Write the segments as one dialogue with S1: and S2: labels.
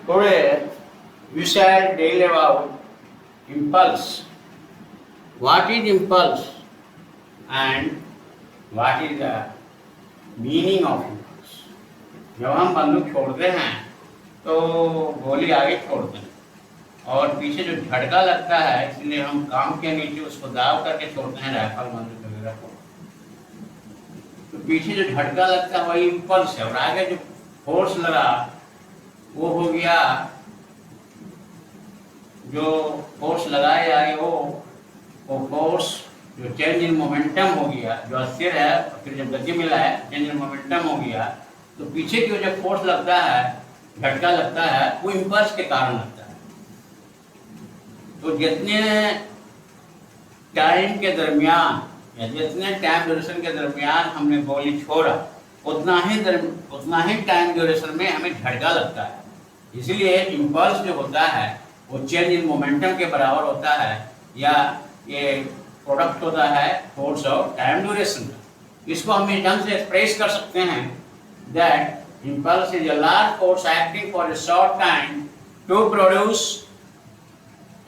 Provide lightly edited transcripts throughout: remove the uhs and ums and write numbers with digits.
S1: Today we shall deal about impulse. What is impulse and what is the meaning of impulse? जब हम बंदूक छोड़ते हैं तो गोली आगे छोड़ते हैं और पीछे जो झटका लगता है इसलिए हम काम के नीचे उसको दाव करके छोड़ते हैं राइफल बंदूक वगैरह को। तो पीछे जो झटका लगता है वही इम्पल्स है और आगे जो फोर्स लगा वो हो गया, जो फोर्स लगाया है वो फोर्स जो चेंज इन मोमेंटम हो गया, जो अस्थिर है फिर जब गति मिला है चेंज इन मोमेंटम हो गया। तो पीछे की जो फोर्स लगता है, झटका लगता है, वो इम्पल्स के कारण लगता है। तो जितने टाइम के दरमियान या जितने टाइम ड्यूरेशन के दरमियान हमने गोली छोड़ा उतना ही टाइम ड्यूरेशन में हमें झटका लगता है। इसलिए इम्पल्स जो होता है वो चेंज इन मोमेंटम के बराबर होता है या ये प्रोडक्ट होता है फोर्स ऑफ टाइम ड्यूरेशन का। इसको हम इस ढंग से एक्सप्रेस कर सकते हैं that impulse is a large force acting for a short time to produce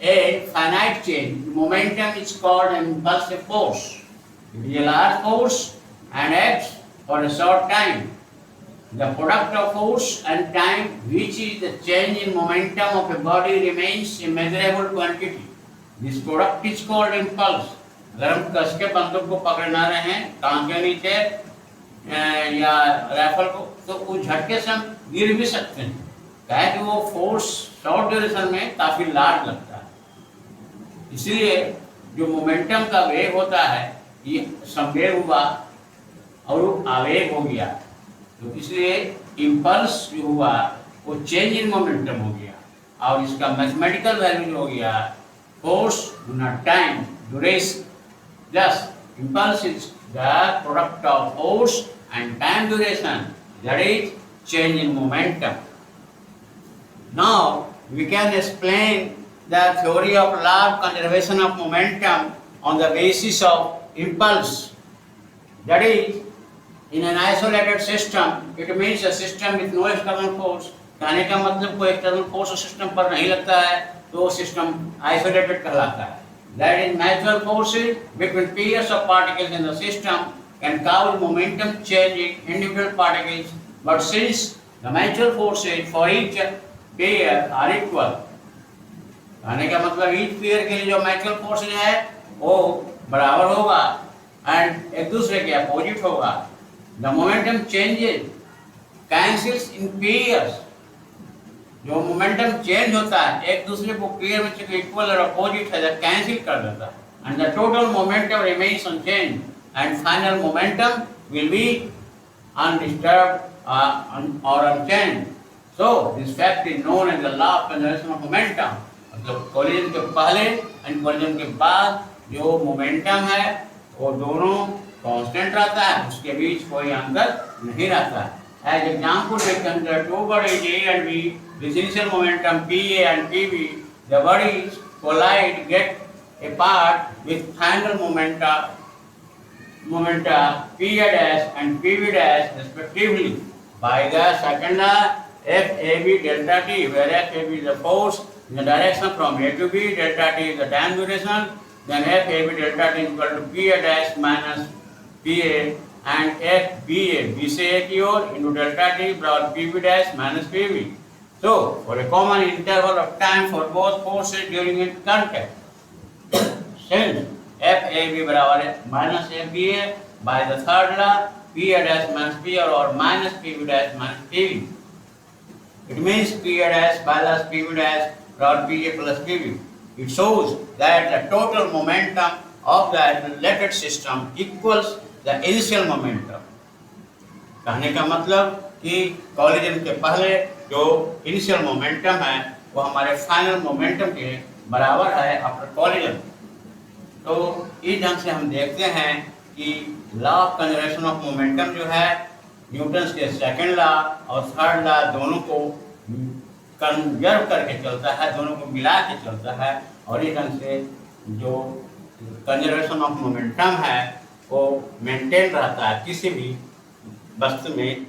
S1: a finite change. Momentum is called an impulsive force. It is a large force and acts for a short time. The product of force and time, which is the change in momentum of a body, remains a measurable quantity. This product is called impulse. अगर हम कस के बंदूक को पकड़ना रहे हैं टांग के नीचे या राइफल को तो उस झटके से हम गिर भी सकते हैं, क्या कि वो फोर्स शॉर्ट ड्यूरेशन में काफी लार्ज लगता है। इसलिए जो मोमेंटम का वेग होता है ये संवेग हुआ और वो आवेग हो गया, तो इसलिए इम्पल्स जो हुआ वो चेंज इन मोमेंटम हो गया और इसका मैथमेटिकल वैल्यू हो गया force Guna time duration. Thus, impulse is the product of force and time duration, that is change in momentum. Now we can explain the theory of law of conservation of momentum on the basis of impulse. That is, in an isolated system, it means a system with no external force. कहने का मतलब कोई external force system पर नहीं लगता है तो वो सिस्टम आइसोलेटेड कहलाता है। That is, natural forces between pairs of particles in the system can cause momentum change in individual particles, but since the natural forces for each pair are equal, कहने का मतलब each pair के लिए जो natural forces है वो बराबर होगा and एक दूसरे के अपोजिट होगा। The momentum changes cancels in pairs. जो मोमेंटम चेंज होता है एक दूसरे को पेयर में चूंकि इक्वल और अपोजिट है जब कैंसिल कर देता है and the total momentum remains unchange and final momentum will be undisturbed और unchange. So this fact is known as the law of conservation of momentum. मतलब कोलिजन के पहले एंड कोलिजन के बाद जो मोमेंटम है वो दोनों कांस्टेंट रहता है, उसके बीच कोई अंतर नहीं रहता है। As example, we consider two bodies A and B, with initial momentum PA and PB. The bodies collide, get apart with final momenta P dash and PB dash respectively by the second law FAB delta T, where FAB is the force in the direction from A to B, delta T is the time duration, then FAB delta T is equal to PA dash minus PA and FBA, B से A की ओर into delta T brought PB dash minus PB. So, for a common interval of time for both forces during its contact, since FAB बराबर है minus FBA by the third law, PA dash minus PA or minus PB dash minus PB. It means PA dash minus PB dash brought PA plus PB. It shows that the total momentum of the related system equals the initial momentum. कहने का मतलब कि collision के पहले जो initial momentum है वो हमारे फाइनल मोमेंटम के बराबर है आफ्टर कोलिजन। तो इस ढंग से हम देखते हैं कि law of conservation of momentum जो है न्यूटन के सेकंड लॉ और थर्ड लॉ दोनों को कंजर्व करके चलता है, दोनों को मिला के चलता है और इस ढंग से जो कंजर्वेशन ऑफ मोमेंटम है वो मेंटेन रहता है किसी भी वस्तु में